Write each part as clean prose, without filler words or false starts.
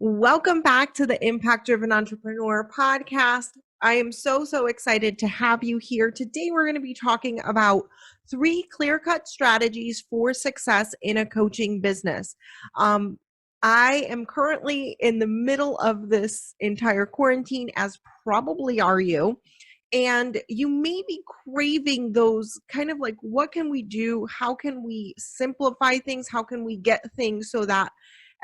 Welcome back to the Impact Driven Entrepreneur podcast. I am so excited to have you here. Today, we're going to be talking about 3 clear-cut strategies for success in a coaching business. I am currently in the middle of this entire quarantine, as probably are you. And you may be craving those kind of like, what can we do? How can we simplify things? How can we get things so that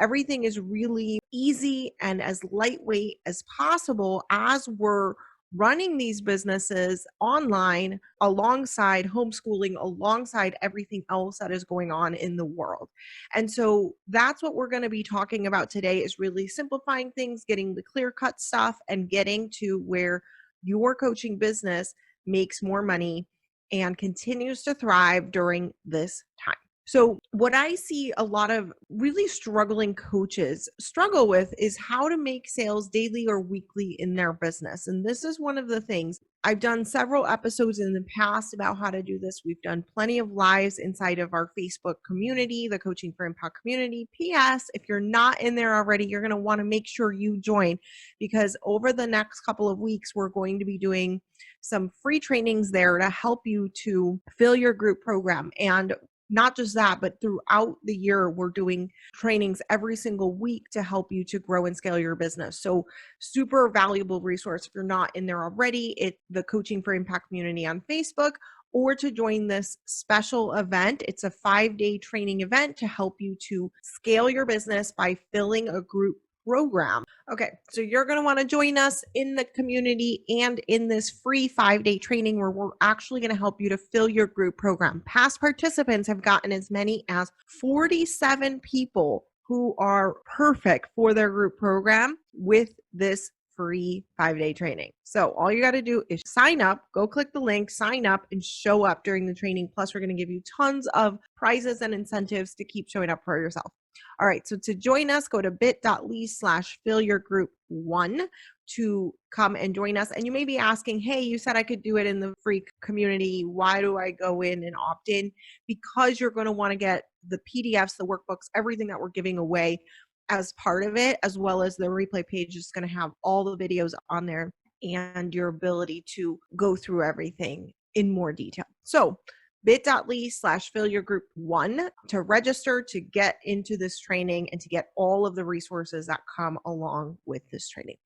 everything is really easy and as lightweight as possible as we're running these businesses online alongside homeschooling, alongside everything else that is going on in the world. And so that's what we're going to be talking about today, is really simplifying things, getting the clear cut stuff, and getting to where your coaching business makes more money and continues to thrive during this time. So what I see a lot of really struggling coaches struggle with is how to make sales daily or weekly in their business. And this is one of the things. I've done several episodes in the past about how to do this. We've done plenty of lives inside of our Facebook community, the Coaching for Impact community. P.S. If you're not in there already, you're going to want to make sure you join, because over the next couple of weeks, we're going to be doing some free trainings there to help you to fill your group program. And not just that, but throughout the year, we're doing trainings every single week to help you to grow and scale your business. So super valuable resource. If you're not in there already, it's the Coaching for Impact community on Facebook, or to join this special event. It's a 5-day training event to help you to scale your business by filling a group program. Okay, so you're going to want to join us in the community and in this free 5-day training where we're actually going to help you to fill your group program. Past participants have gotten as many as 47 people who are perfect for their group program with this free 5-day training. So all you got to do is sign up, go click the link, sign up, and show up during the training. Plus, we're going to give you tons of prizes and incentives to keep showing up for yourself. All right, so to join us, go to bit.ly/fillyourgroup1 to come and join us. And you may be asking, hey, you said I could do it in the free community. Why do I go in and opt in? Because you're going to want to get the PDFs, the workbooks, everything that we're giving away as part of it, as well as the replay page is going to have all the videos on there and your ability to go through everything in more detail. So bit.ly/fillyourgroup1 to register to get into this training and to get all of the resources that come along with this training.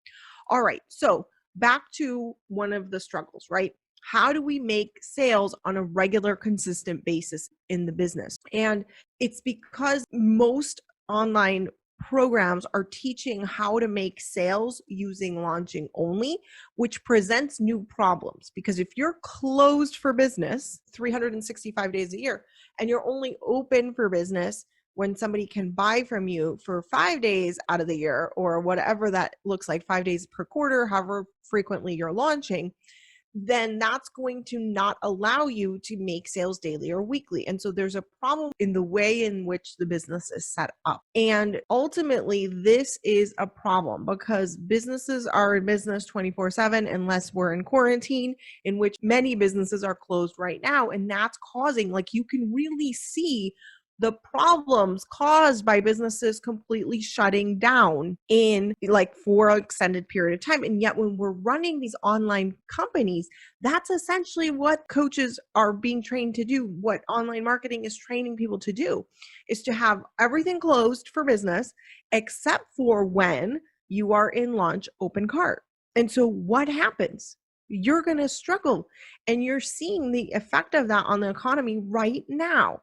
All right, so back to one of the struggles, right? How do we make sales on a regular, consistent basis in the business? And it's because most online programs are teaching how to make sales using launching only, which presents new problems. Because if you're closed for business 365 days a year and you're only open for business when somebody can buy from you for 5 days out of the year, or whatever that looks like, 5 days per quarter, however frequently you're launching, then that's going to not allow you to make sales daily or weekly. And so there's a problem in the way in which the business is set up. And ultimately, this is a problem because businesses are in business 24/7 unless we're in quarantine, in which many businesses are closed right now. And that's causing, like, you can really see the problems caused by businesses completely shutting down in like for an extended period of time. And yet when we're running these online companies, that's essentially what coaches are being trained to do. What online marketing is training people to do is to have everything closed for business, except for when you are in launch open cart. And so what happens? You're going to struggle, and you're seeing the effect of that on the economy right now.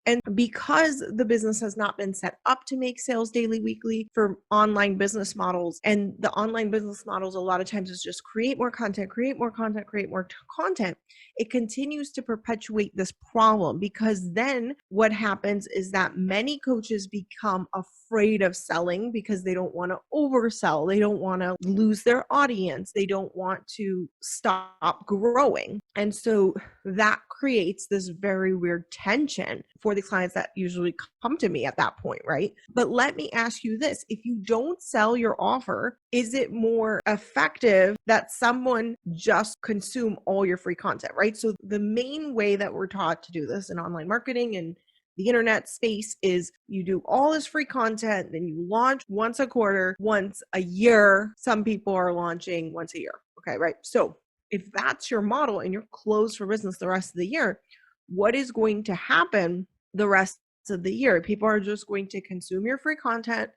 And because the business has not been set up to make sales daily, weekly for online business models, and the online business models a lot of times is just create more content, create more content, create more content, it continues to perpetuate this problem. Because then what happens is that many coaches become afraid of selling because they don't want to oversell. They don't want to lose their audience. They don't want to stop growing. And so that creates this very weird tension for the clients that usually come to me at that point, right? But let me ask you this. If you don't sell your offer, is it more effective that someone just consume all your free content, right? So the main way that we're taught to do this in online marketing and The internet space is you do all this free content, then you launch once a quarter, once a year. Some people are launching once a year. Okay, right? So if that's your model and you're closed for business the rest of the year, what is going to happen the rest of the year? People are just going to consume your free content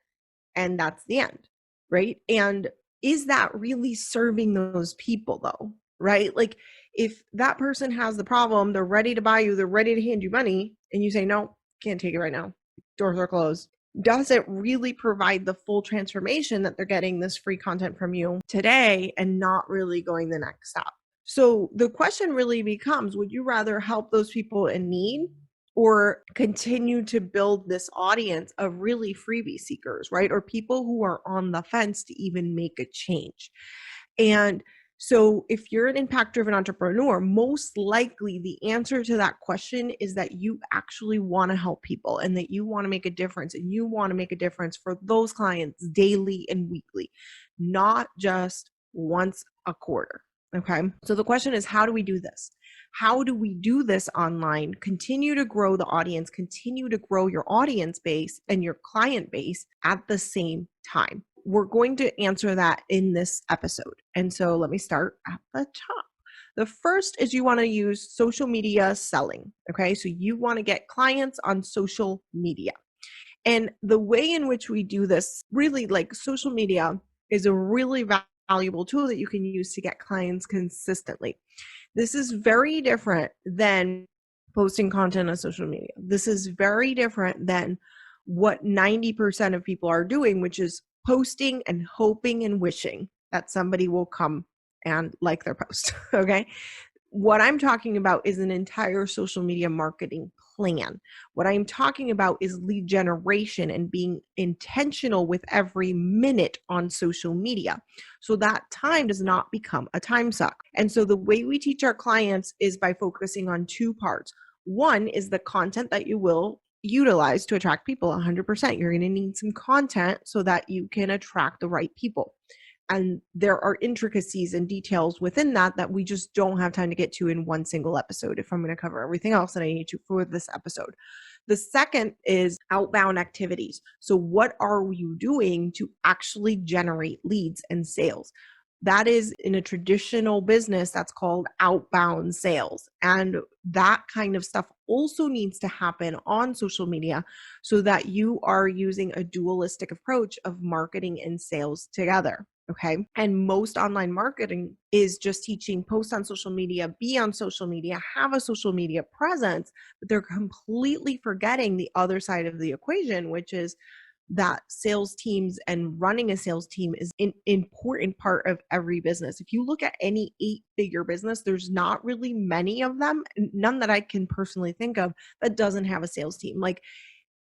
and that's the end, right? And is that really serving those people though, right? Like if that person has the problem, they're ready to buy you, they're ready to hand you money, and you say, no, can't take it right now, doors are closed. Does it really provide the full transformation that they're getting this free content from you today and not really going the next step? So the question really becomes, would you rather help those people in need or continue to build this audience of really freebie seekers, right? Or people who are on the fence to even make a change? And so if you're an impact-driven entrepreneur, most likely the answer to that question is that you actually want to help people and that you want to make a difference, and you want to make a difference for those clients daily and weekly, not just once a quarter. Okay. So the question is, how do we do this? How do we do this online? Continue to grow the audience, continue to grow your audience base and your client base at the same time. We're going to answer that in this episode. And so let me start at the top. The first is you want to use social media selling. Okay. So you want to get clients on social media. And the way in which we do this, really, like, social media is a really valuable tool that you can use to get clients consistently. This is very different than posting content on social media. This is very different than what 90% of people are doing, which is posting and hoping and wishing that somebody will come and like their post. Okay. What I'm talking about is an entire social media marketing plan. What I'm talking about is lead generation and being intentional with every minute on social media, so that time does not become a time suck. And so the way we teach our clients is by focusing on two parts. One is the content that you will utilize to attract people. 100%. You're going to need some content so that you can attract the right people. And there are intricacies and details within that that we just don't have time to get to in one single episode if I'm going to cover everything else that I need to for this episode. The second is outbound activities. So what are you doing to actually generate leads and sales? That is, in a traditional business, that's called outbound sales. And that kind of stuff also needs to happen on social media so that you are using a dualistic approach of marketing and sales together. Okay. And most online marketing is just teaching post on social media, be on social media, have a social media presence, but they're completely forgetting the other side of the equation, which is that sales teams and running a sales team is an important part of every business. If you look at any 8-figure business, there's not really many of them, none that I can personally think of, that doesn't have a sales team. Like,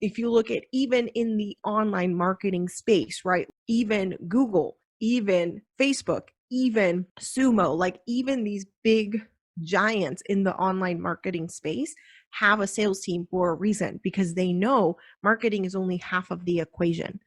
if you look at even in the online marketing space, right? Even Google, even Facebook, even Sumo, like even these big giants in the online marketing space have a sales team for a reason, because they know marketing is only half of the equation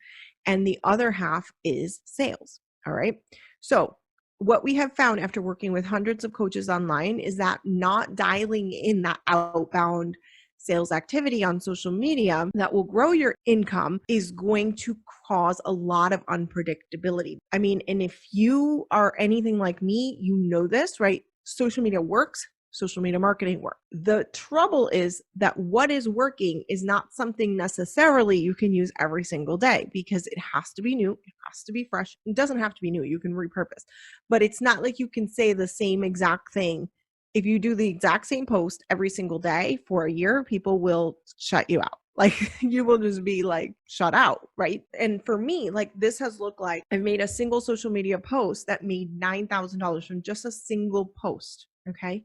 and the other half is sales. All right. So what we have found after working with hundreds of coaches online is that not dialing in that outbound sales activity on social media that will grow your income is going to cause a lot of unpredictability. I mean, and if you are anything like me, you know this, right? Social media works. Social media marketing works. The trouble is that what is working is not something necessarily you can use every single day, because it has to be new. It has to be fresh. It doesn't have to be new. You can repurpose, but it's not like you can say the same exact thing. If you do the exact same post every single day for a year, people will shut you out. Like, you will just be like shut out, right? And for me, like, this has looked like I've made a single social media post that made $9,000 from just a single post. Okay.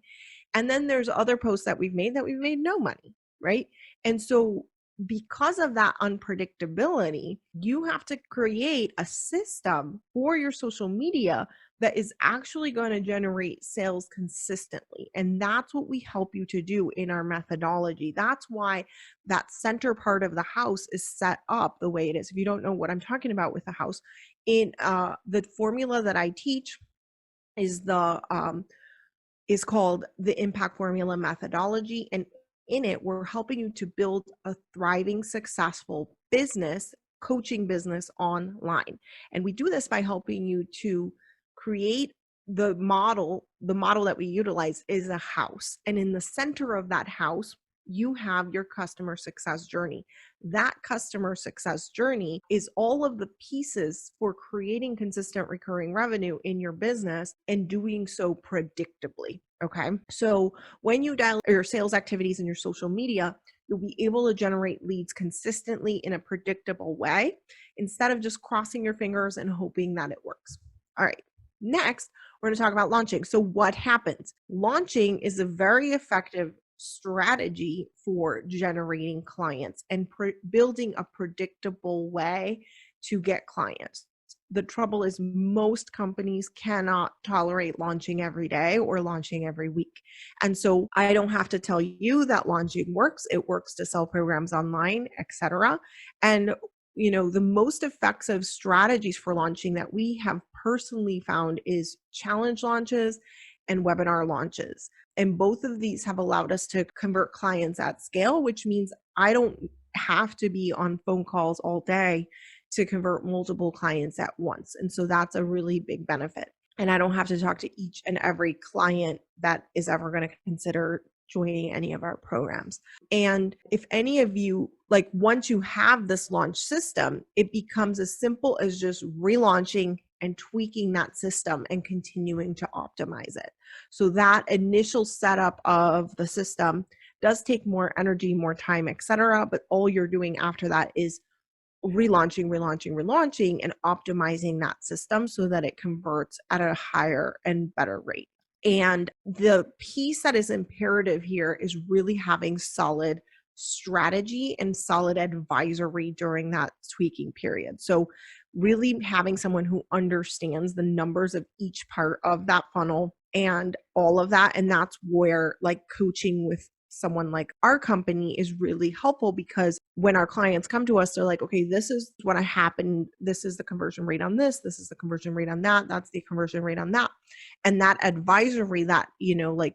And then there's other posts that we've made no money, right? And so because of that unpredictability, you have to create a system for your social media that is actually going to generate sales consistently. And that's what we help you to do in our methodology. That's why that center part of the house is set up the way it is. If you don't know what I'm talking about with the house, in the formula that I teach is called the impact formula methodology. And in it, we're helping you to build a thriving, successful business, coaching business online. And we do this by helping you to create the model. The model that we utilize is a house. And in the center of that house, you have your customer success journey. That customer success journey is all of the pieces for creating consistent recurring revenue in your business and doing so predictably. Okay. So when you dial your sales activities and your social media, you'll be able to generate leads consistently in a predictable way instead of just crossing your fingers and hoping that it works. All right. Next, we're going to talk about launching. So what happens? Launching is a very effective strategy for generating clients and building a predictable way to get clients. The trouble is most companies cannot tolerate launching every day or launching every week. And so I don't have to tell you that launching works. It works to sell programs online, etc. And the most effective strategies for launching that we have personally found is challenge launches and webinar launches. And both of these have allowed us to convert clients at scale, which means I don't have to be on phone calls all day to convert multiple clients at once. And so that's a really big benefit. And I don't have to talk to each and every client that is ever going to consider joining any of our programs. And if any of you, once you have this launch system, it becomes as simple as just relaunching and tweaking that system and continuing to optimize it. So that initial setup of the system does take more energy, more time, etc. But all you're doing after that is relaunching, and optimizing that system so that it converts at a higher and better rate. And the piece that is imperative here is really having solid strategy and solid advisory during that tweaking period. So really having someone who understands the numbers of each part of that funnel and all of that. And that's where coaching with someone like our company is really helpful, because when our clients come to us, they're like, okay, this is what happened. This is the conversion rate on this. This is the conversion rate on that. That's the conversion rate on that. And that advisory, that,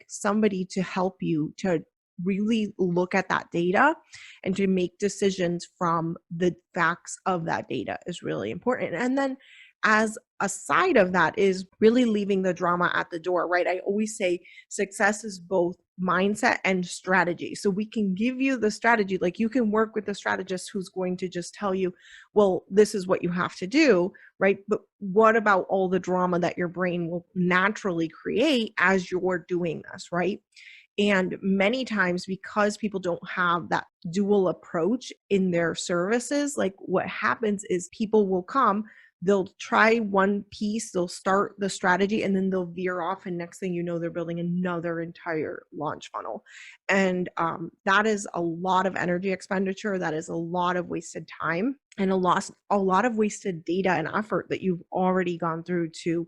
somebody to help you to really look at that data and to make decisions from the facts of that data is really important. And then as a side of that is really leaving the drama at the door, right? I always say success is both mindset and strategy. So we can give you the strategy, you can work with the strategist who's going to just tell you, well, this is what you have to do, right? But what about all the drama that your brain will naturally create as you're doing this, right? And many times, because people don't have that dual approach in their services, what happens is people will come, they'll try one piece, they'll start the strategy, and then they'll veer off. And next thing you know, they're building another entire launch funnel. And that is a lot of energy expenditure. That is a lot of wasted time and a lot of wasted data and effort that you've already gone through to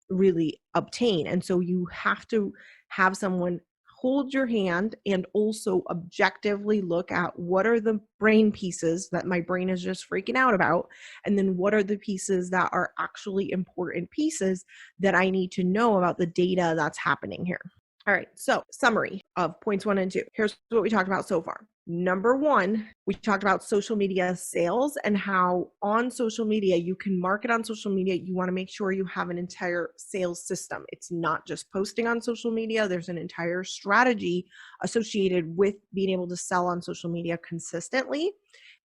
really obtain. And so you have to have someone hold your hand and also objectively look at what are the brain pieces that my brain is just freaking out about, and then what are the pieces that are actually important pieces that I need to know about the data that's happening here. All right, so summary of points 1 and 2. Here's what we talked about so far. Number 1, we talked about social media sales and how on social media, you can market on social media. You want to make sure you have an entire sales system. It's not just posting on social media. There's an entire strategy associated with being able to sell on social media consistently,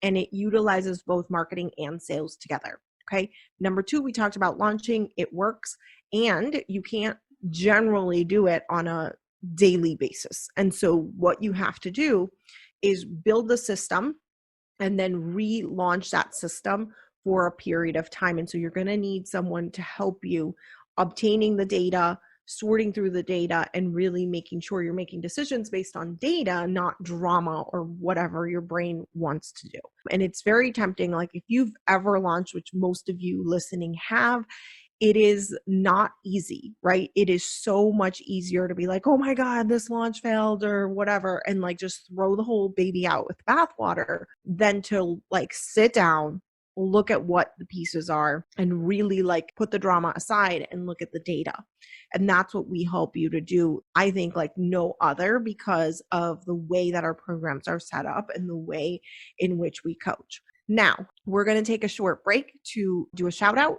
and it utilizes both marketing and sales together. Okay. Number 2, we talked about launching. It works, and you can't generally do it on a daily basis. And so what you have to do is build the system and then relaunch that system for a period of time. And so you're going to need someone to help you obtaining the data, sorting through the data, and really making sure you're making decisions based on data, not drama or whatever your brain wants to do. And it's very tempting. If you've ever launched, which most of you listening have, it is not easy, right? It is so much easier to be like, oh my God, this launch failed or whatever, and just throw the whole baby out with bathwater than to sit down, look at what the pieces are and really like put the drama aside and look at the data. And that's what we help you to do, I think, like no other, because of the way that our programs are set up and the way in which we coach. Now, we're going to take a short break to do a shout out.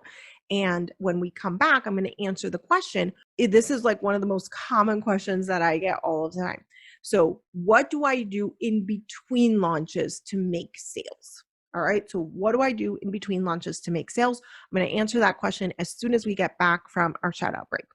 And when we come back, I'm going to answer the question. This is like one of the most common questions that I get all of the time. So, what do I do in between launches to make sales? All right. So, what do I do in between launches to make sales? I'm going to answer that question as soon as we get back from our shout out break.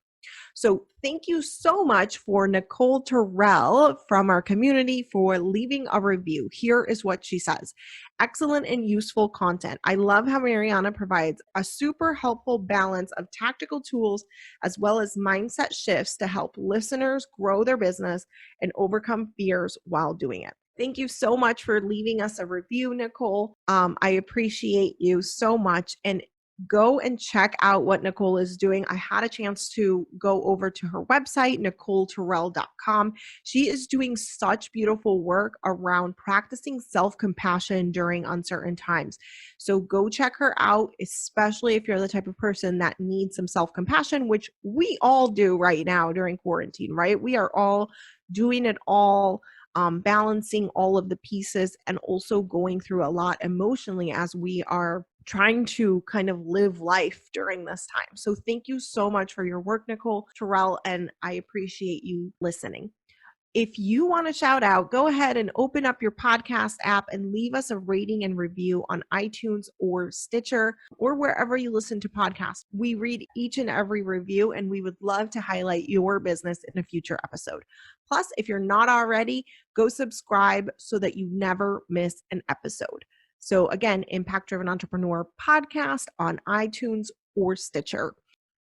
So thank you so much for Nicole Terrell from our community for leaving a review. Here is what she says. Excellent and useful content. I love how Mariana provides a super helpful balance of tactical tools as well as mindset shifts to help listeners grow their business and overcome fears while doing it. Thank you so much for leaving us a review, Nicole. I appreciate you so much. And go and check out what Nicole is doing. I had a chance to go over to her website, NicoleTerrell.com. She is doing such beautiful work around practicing self-compassion during uncertain times. So go check her out, especially if you're the type of person that needs some self-compassion, which we all do right now during quarantine, right? We are all doing it all. Balancing all of the pieces and also going through a lot emotionally as we are trying to kind of live life during this time. So thank you so much for your work, Nicole Terrell, and I appreciate you listening. If you want to shout out, go ahead and open up your podcast app and leave us a rating and review on iTunes or Stitcher or wherever you listen to podcasts. We read each and every review and we would love to highlight your business in a future episode. Plus, if you're not already, go subscribe so that you never miss an episode. So again, Impact Driven Entrepreneur Podcast on iTunes or Stitcher.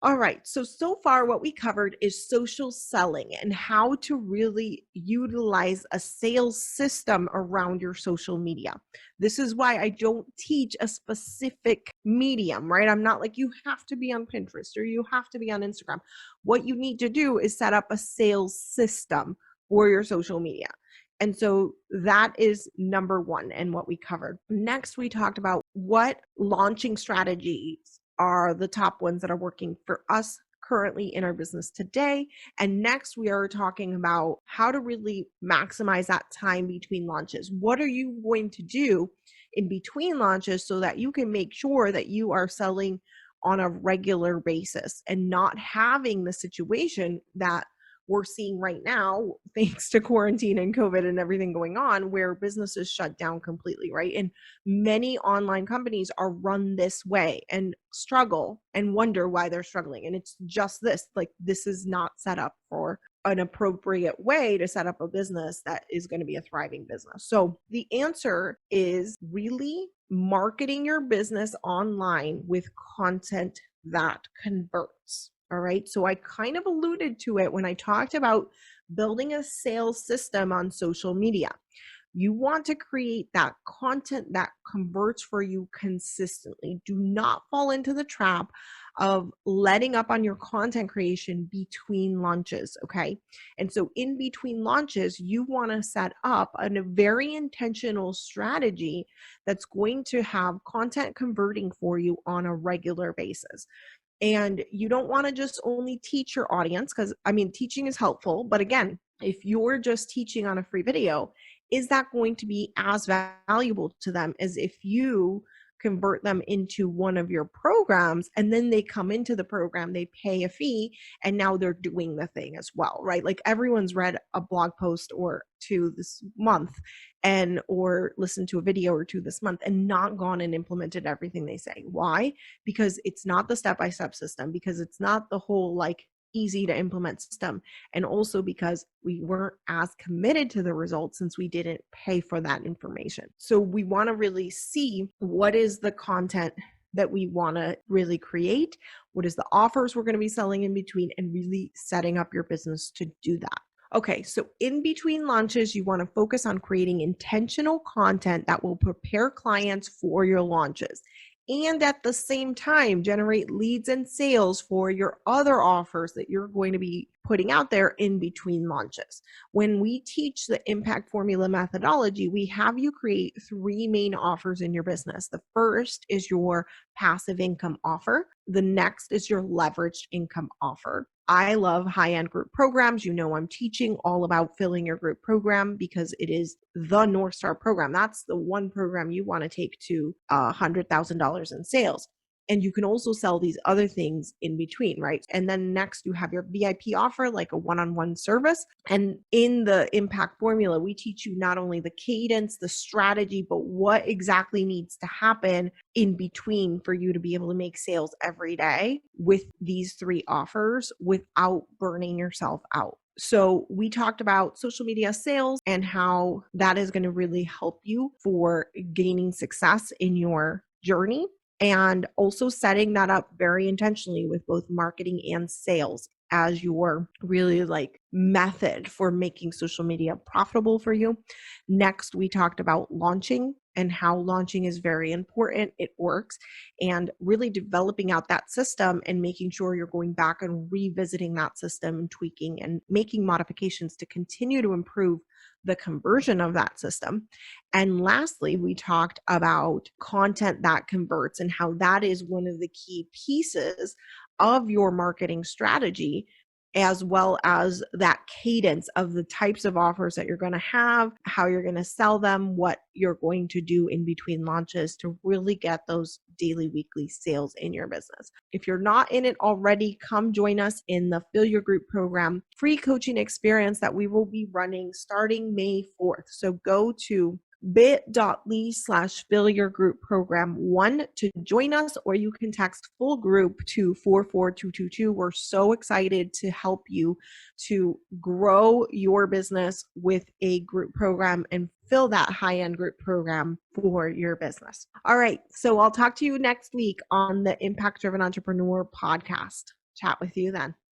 All right. So far what we covered is social selling and how to really utilize a sales system around your social media. This is why I don't teach a specific medium, right? I'm not like you have to be on Pinterest or you have to be on Instagram. What you need to do is set up a sales system for your social media. And so that is number one and what we covered. Next, we talked about what launching strategies are the top ones that are working for us currently in our business today. And next, we are talking about how to really maximize that time between launches. What are you going to do in between launches so that you can make sure that you are selling on a regular basis and not having the situation that we're seeing right now, thanks to quarantine and COVID and everything going on, where businesses shut down completely, right? And many online companies are run this way and struggle and wonder why they're struggling. And it's just this, like, this is not set up for an appropriate way to set up a business that is going to be a thriving business. So the answer is really marketing your business online with content that converts. All right. So I kind of alluded to it when I talked about building a sales system on social media. You want to create that content that converts for you consistently. Do not fall into the trap of letting up on your content creation between launches. Okay. And so in between launches, you want to set up a very intentional strategy that's going to have content converting for you on a regular basis. And you don't want to just only teach your audience, because teaching is helpful. But again, if you're just teaching on a free video, is that going to be as valuable to them as if you convert them into one of your programs and then they come into the program, they pay a fee, and now they're doing the thing as well, right? Like everyone's read a blog post or two this month or listened to a video or two this month and not gone and implemented everything they say. Why? Because it's not the step-by-step system, because it's not the whole like easy to implement system, and also because we weren't as committed to the results since we didn't pay for that information. So we want to really see what is the content that we want to really create, what is the offers we're going to be selling in between, and really setting up your business to do that. Okay, so in between launches, you want to focus on creating intentional content that will prepare clients for your launches, and at the same time generate leads and sales for your other offers that you're going to be putting out there in between launches. When we teach the impact formula methodology, we have you create three main offers in your business. The first is your passive income offer. The next is your leveraged income offer. I love high-end group programs. You know, I'm teaching all about filling your group program because it is the North Star program. That's the one program you want to take to $100,000 in sales. And you can also sell these other things in between, right? And then next you have your VIP offer, like a one-on-one service. And in the impact formula, we teach you not only the cadence, the strategy, but what exactly needs to happen in between for you to be able to make sales every day with these three offers without burning yourself out. So we talked about social media sales and how that is going to really help you for gaining success in your journey, and also setting that up very intentionally with both marketing and sales as your really like method for making social media profitable for you. Next, we talked about launching and how launching is very important. It works, and really developing out that system and making sure you're going back and revisiting that system and tweaking and making modifications to continue to improve the conversion of that system. And lastly, we talked about content that converts and how that is one of the key pieces of your marketing strategy, as well as that cadence of the types of offers that you're going to have, how you're going to sell them, what you're going to do in between launches to really get those daily, weekly sales in your business. If you're not in it already, come join us in the Fill Your Group program, free coaching experience that we will be running starting May 4th. So go to bit.ly/fillyourgroupprogram1 to join us, or you can text full group to 44222. We're so excited to help you to grow your business with a group program and fill that high-end group program for your business. All right, so I'll talk to you next week on the Impact Driven Entrepreneur podcast. Chat with you then.